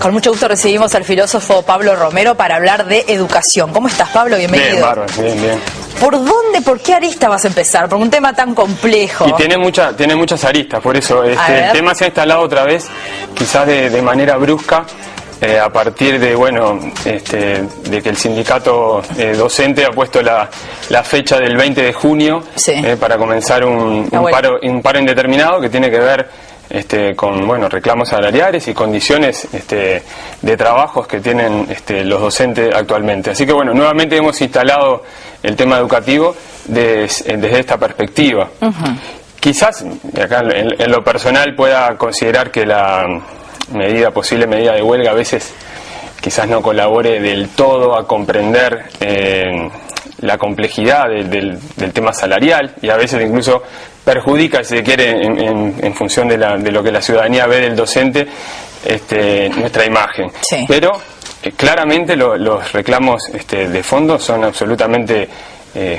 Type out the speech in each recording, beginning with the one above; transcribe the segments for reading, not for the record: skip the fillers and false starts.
Con mucho gusto recibimos al filósofo Pablo Romero para hablar de educación. ¿Cómo estás, Pablo? Bienvenido. Bien, bárbaro, bien. ¿Por dónde, por qué arista vas a empezar? Por un tema tan complejo. Y tiene muchas aristas, por eso el tema se ha instalado otra vez, quizás de manera brusca, a partir de, de que el sindicato docente ha puesto la fecha del 20 de junio para comenzar un paro indeterminado que tiene que ver con reclamos salariales y condiciones de trabajos que tienen los docentes actualmente. Así que nuevamente hemos instalado el tema educativo desde esta perspectiva. Quizás, acá en lo personal, pueda considerar que la posible medida de huelga a veces quizás no colabore del todo a comprender la complejidad del tema salarial, y a veces incluso perjudica, si se quiere, en función de lo que la ciudadanía ve del docente, nuestra imagen. Sí. Pero claramente los reclamos de fondo son absolutamente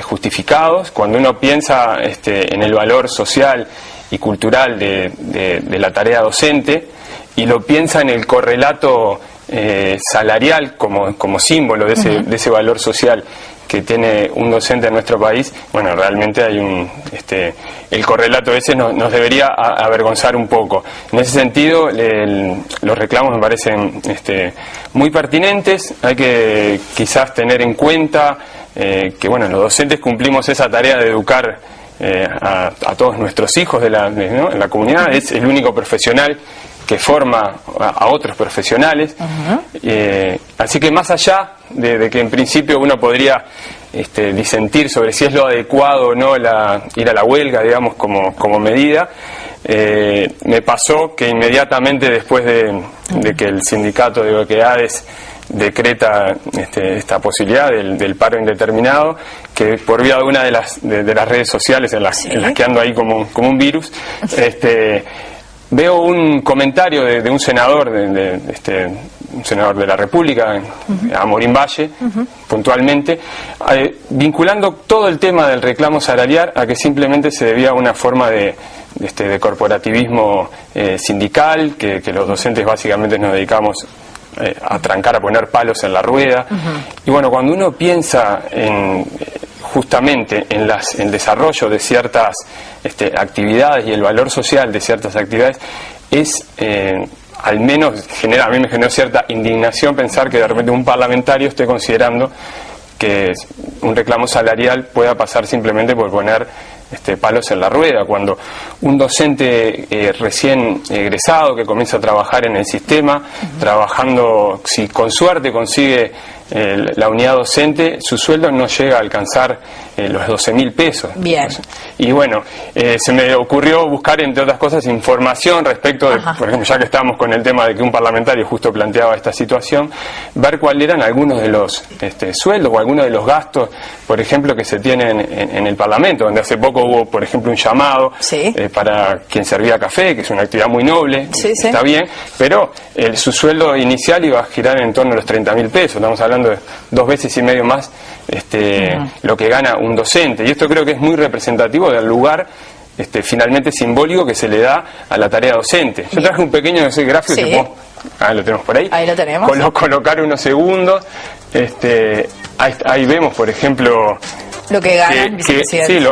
justificados cuando uno piensa en el valor social y cultural de la tarea docente, y lo piensa en el correlato salarial como símbolo de ese valor social que tiene un docente en nuestro país. Realmente hay el correlato ese nos debería avergonzar un poco. En ese sentido, los reclamos me parecen muy pertinentes. Hay que quizás tener en cuenta que los docentes cumplimos esa tarea de educar a todos nuestros hijos en la comunidad. Es el único profesional que forma a otros profesionales. Así que más allá de que en principio uno podría disentir sobre si es lo adecuado o no ir a la huelga, digamos, como medida, me pasó que inmediatamente después de que el sindicato de Equedades decreta esta posibilidad del paro indeterminado, que por vía de una de las redes sociales en las que ando ahí como un virus, veo un comentario de un senador, un senador de la República, Amorín Valle, puntualmente, vinculando todo el tema del reclamo salarial a que simplemente se debía a una forma de corporativismo sindical, que los docentes básicamente nos dedicamos a trancar, a poner palos en la rueda. Y cuando uno piensa justamente en el desarrollo de ciertas actividades y el valor social de ciertas actividades, al menos a mí me generó cierta indignación pensar que de repente un parlamentario esté considerando que un reclamo salarial pueda pasar simplemente por poner palos en la rueda, cuando un docente recién egresado que comienza a trabajar en el sistema, trabajando, si con suerte consigue la unidad docente, su sueldo no llega a alcanzar los 12.000 pesos. Bien. Y se me ocurrió buscar, entre otras cosas, información respecto de, por ejemplo, ya que estábamos con el tema de que un parlamentario justo planteaba esta situación, ver cuáles eran algunos de los sueldos o algunos de los gastos, por ejemplo, que se tienen en el Parlamento, donde hace poco hubo, por ejemplo, un llamado para quien servía café, que es una actividad muy noble, está bien, pero su sueldo inicial iba a girar en torno a los 30.000 pesos. Estamos hablando de 2 veces y medio más lo que gana un docente, y esto creo que es muy representativo del lugar finalmente simbólico que se le da a la tarea docente. Yo traje un pequeño gráfico que lo tenemos por ahí. Ahí lo tenemos. Colocar unos segundos. Ahí vemos, por ejemplo, lo que ganan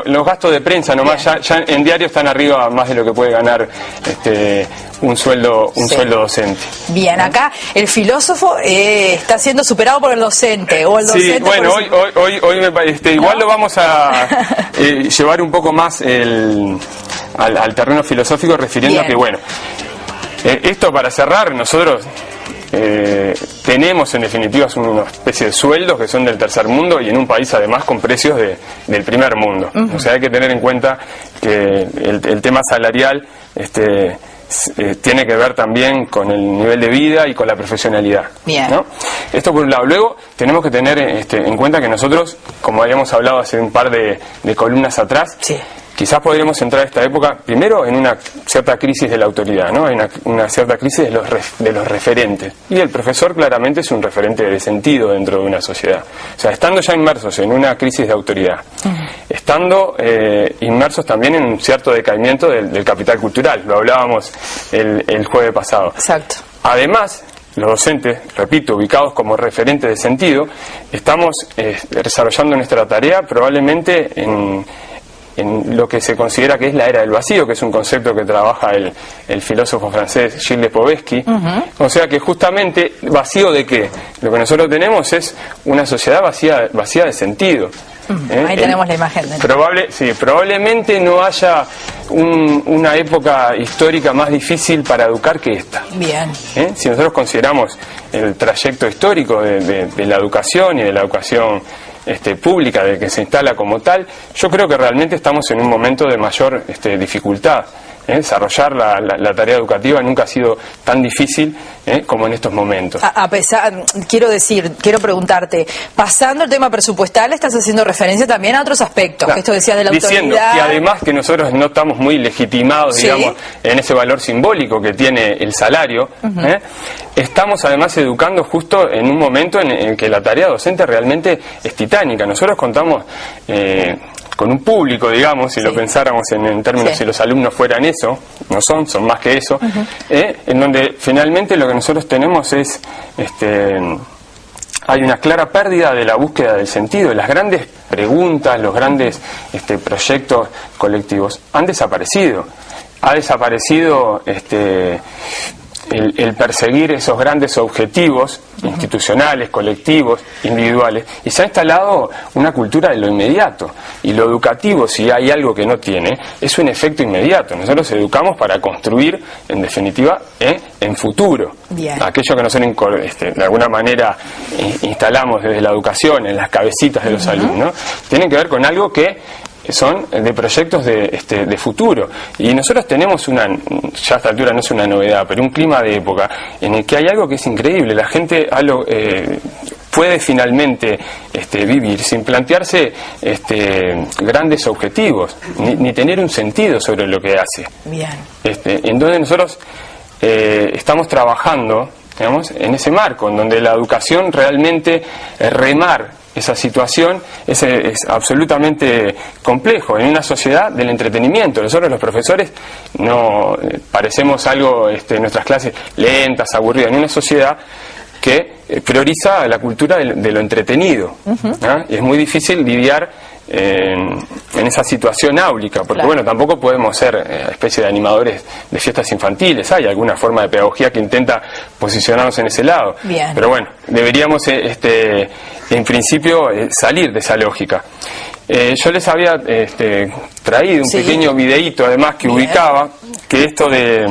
los gastos de prensa nomás ya en diario están arriba más de lo que puede ganar un sueldo docente. Bien, acá el filósofo está siendo superado por el docente, o el docente hoy me parece, igual lo vamos a llevar un poco más al terreno filosófico, refiriendo a que esto, para cerrar, nosotros tenemos en definitiva una especie de sueldos que son del tercer mundo, y en un país además con precios del primer mundo. O sea, hay que tener en cuenta que el tema salarial tiene que ver también con el nivel de vida y con la profesionalidad, ¿no? Esto por un lado. Luego tenemos que tener en cuenta que nosotros, como habíamos hablado hace un par de columnas atrás, quizás podríamos entrar a esta época primero en una cierta crisis de la autoridad, ¿no? Hay una cierta crisis de los referentes, y el profesor claramente es un referente de sentido dentro de una sociedad. O sea, estando ya inmersos en una crisis de autoridad, estando inmersos también en un cierto decaimiento del capital cultural, lo hablábamos el jueves pasado. Exacto. Además, los docentes, repito, ubicados como referentes de sentido, estamos desarrollando nuestra tarea probablemente en lo que se considera que es la era del vacío, que es un concepto que trabaja el filósofo francés Gilles Lipovetsky. O sea que justamente, ¿vacío de qué? Lo que nosotros tenemos es una sociedad vacía de sentido. Ahí tenemos la imagen. Probablemente no haya una época histórica más difícil para educar que esta. Bien. Si nosotros consideramos el trayecto histórico de la educación y de la educación pública, de que se instala como tal, yo creo que realmente estamos en un momento de mayor dificultad. Desarrollar la tarea educativa nunca ha sido tan difícil como en estos momentos. A pesar, quiero preguntarte, pasando el tema presupuestal, estás haciendo referencia también a otros aspectos, que esto decías de la diciendo autoridad. Que además que nosotros no estamos muy legitimados, digamos, en ese valor simbólico que tiene el salario, estamos además educando justo en un momento en el que la tarea docente realmente es titánica. Nosotros contamos con un público, digamos, si lo pensáramos en términos si los alumnos fueran eso, no son más que eso, en donde finalmente lo que nosotros tenemos es, hay una clara pérdida de la búsqueda del sentido. Las grandes preguntas, los grandes proyectos colectivos han desaparecido. Ha desaparecido el perseguir esos grandes objetivos institucionales, colectivos, individuales, y se ha instalado una cultura de lo inmediato, y lo educativo, si hay algo que no tiene, es un efecto inmediato. Nosotros educamos para construir, en definitiva, en futuro. Bien. Aquello que nosotros de alguna manera instalamos desde la educación en las cabecitas de los alumnos, tienen que ver con algo que son de proyectos de futuro, y nosotros tenemos ya a esta altura no es una novedad, pero un clima de época en el que hay algo que es increíble. La gente puede finalmente vivir sin plantearse grandes objetivos, ni tener un sentido sobre lo que hace. Bien. En donde nosotros estamos trabajando, digamos, en ese marco, en donde la educación realmente remar esa situación es absolutamente complejo en una sociedad del entretenimiento. Nosotros los profesores no parecemos algo en nuestras clases lentas, aburridas, en una sociedad que prioriza la cultura de lo entretenido. Y es muy difícil lidiar en esa situación áulica, porque bueno, tampoco podemos ser especie de animadores de fiestas infantiles. Hay alguna forma de pedagogía que intenta posicionarnos en ese lado. Bien. Pero bueno, deberíamos en principio salir de esa lógica. Yo les había traído un pequeño videíto además que ubicaba que esto de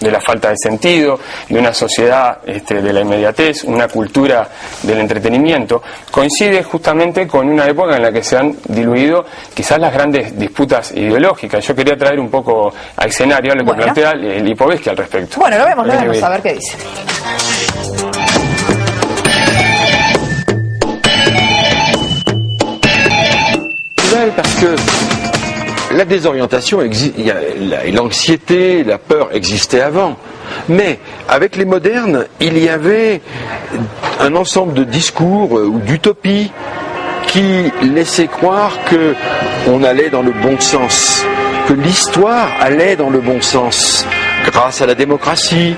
la falta de sentido, de una sociedad de la inmediatez, una cultura del entretenimiento, coincide justamente con una época en la que se han diluido quizás las grandes disputas ideológicas. Yo quería traer un poco al escenario lo que plantea Lipovetsky al respecto. Bueno, lo vemos, a ver qué dice. Parce que la désorientation existe, l'anxiété, la peur existaient avant. Mais avec les modernes, il y avait un ensemble de discours ou d'utopies qui laissaient croire qu'on allait dans le bon sens, que l'histoire allait dans le bon sens, grâce à la démocratie,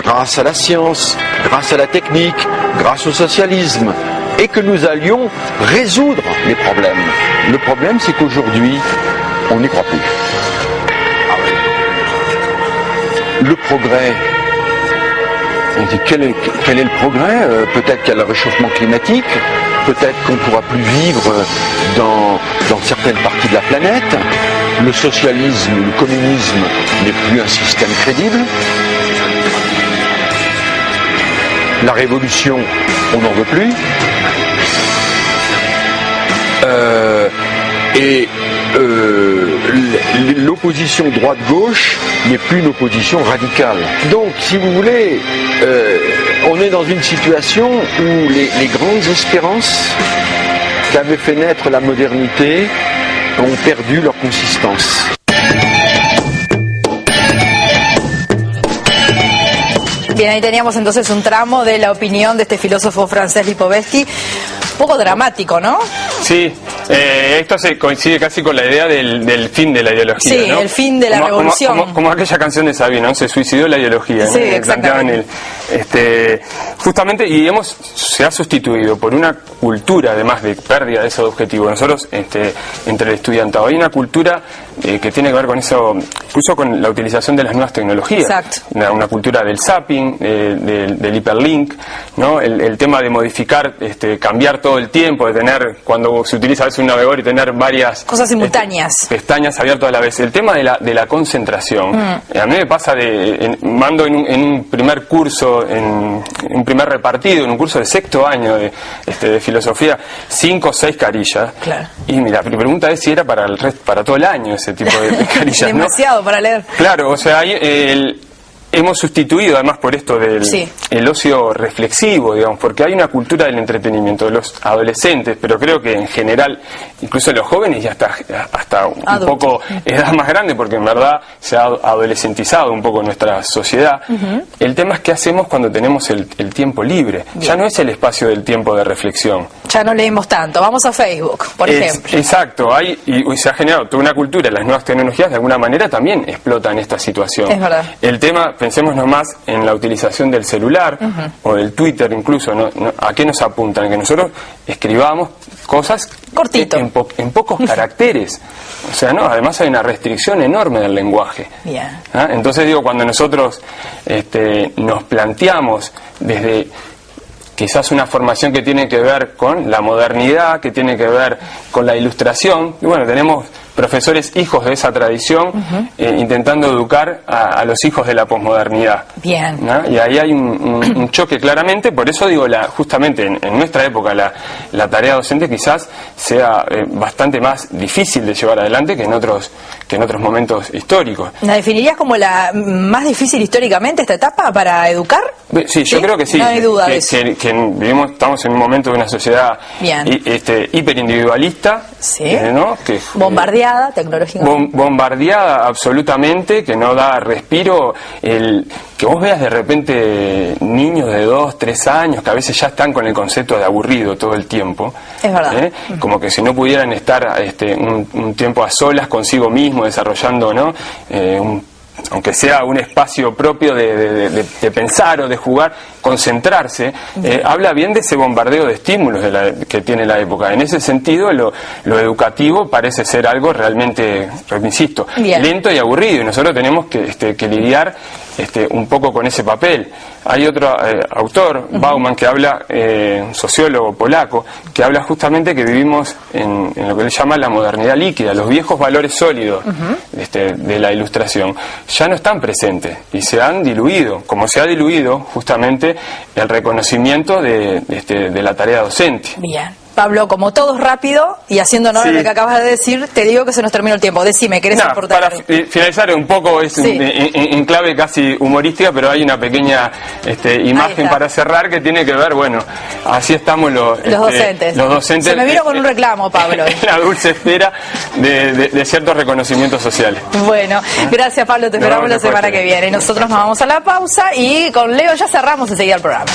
grâce à la science, grâce à la technique, grâce au socialisme, et que nous allions résoudre les problèmes. Le problème, c'est qu'aujourd'hui, on n'y croit plus. Le progrès, on dit quel est le progrès? Peut-être qu'il y a le réchauffement climatique, peut-être qu'on ne pourra plus vivre dans certaines parties de la planète. Le socialisme, le communisme n'est plus un système crédible. La révolution, on n'en veut plus. L'opposition droite-gauche n'est plus une opposition radicale. Donc, si vous voulez, on est dans une situation où les grandes espérances qu'avait fait naître la modernité ont perdu leur consistance. Bien, ahí teníamos entonces un tramo de la opinión de este filósofo francés Lipovetsky, un poco dramático, ¿no? Sí, esto se coincide casi con la idea del fin de la ideología, sí, ¿no? El fin de la revolución. Como aquella canción de Sabino, ¿no? Se suicidó la ideología. Sí, ¿no? exactamente. Justamente, y se ha sustituido por una cultura, además de pérdida de ese objetivo. Nosotros, entre el estudiantado, hay una cultura que tiene que ver con eso, incluso con la utilización de las nuevas tecnologías. Exacto. Una cultura del zapping, del hiperlink, ¿no? El tema de modificar, cambiar todo el tiempo, de tener, cuando se utiliza a veces un navegador y tener varias cosas simultáneas, pestañas abiertas a la vez. El tema de la concentración. A mí me pasa mando en un primer curso, en un primer repartido, en un curso de 6º año de filosofía, 5 o 6 carillas. Claro. Y mira, mi pregunta es si era para todo el año ese tipo de carillas. Demasiado, ¿no? Para leer. Claro, o sea, hemos sustituido además por esto el ocio reflexivo, digamos, porque hay una cultura del entretenimiento de los adolescentes, pero creo que en general, incluso los jóvenes y hasta un poco edad más grande, porque en verdad se ha adolescentizado un poco nuestra sociedad. El tema es qué hacemos cuando tenemos el tiempo libre. Bien. Ya no es el espacio del tiempo de reflexión. Ya no leemos tanto. Vamos a Facebook, por ejemplo. Exacto. Y se ha generado toda una cultura. Las nuevas tecnologías de alguna manera también explotan esta situación. Es verdad. El tema, pensemos nomás en la utilización del celular o del Twitter incluso, ¿a qué nos apuntan? Que nosotros escribamos cosas cortito, en pocos caracteres. O sea, no, además hay una restricción enorme del lenguaje. Bien. Entonces digo, cuando nosotros nos planteamos desde quizás una formación que tiene que ver con la modernidad, que tiene que ver con la ilustración, y bueno, tenemos profesores hijos de esa tradición intentando educar a los hijos de la posmodernidad. Bien. ¿No? Y ahí hay un choque claramente, por eso digo, justamente en nuestra época la tarea docente quizás sea bastante más difícil de llevar adelante que en otros momentos históricos. ¿La definirías como la más difícil históricamente esta etapa para educar? Sí, yo creo que sí. No hay duda de eso. Estamos en un momento de una sociedad hiperindividualista, ¿no? Que, bombardeada tecnológicamente. Bombardeada absolutamente, que no da respiro. Que vos veas de repente niños de 2, 3 años que a veces ya están con el concepto de aburrido todo el tiempo. Es verdad. Como que si no pudieran estar un tiempo a solas consigo mismo, desarrollando, ¿no? Aunque sea un espacio propio de pensar o de jugar, concentrarse, habla bien de ese bombardeo de estímulos que tiene la época. En ese sentido, lo educativo parece ser algo realmente, insisto, lento y aburrido, y nosotros tenemos que lidiar un poco con ese papel. Hay otro autor, Bauman, que habla, sociólogo polaco, que habla justamente que vivimos en lo que él llama la modernidad líquida. Los viejos valores sólidos de la ilustración ya no están presentes y se han diluido, como se ha diluido justamente el reconocimiento de la tarea docente. Bien. Pablo, como todo es rápido y haciendo honor a lo que acabas de decir, te digo que se nos terminó el tiempo. Decime, ¿querés aportar? Para finalizar un poco, en clave casi humorística, pero hay una pequeña imagen para cerrar que tiene que ver, bueno, así estamos los docentes. Se me vino con un reclamo, Pablo. La dulce espera de ciertos reconocimientos sociales. Bueno, gracias, Pablo, te esperamos la semana que viene. Nosotros nos vamos a la pausa y con Leo ya cerramos enseguida el programa.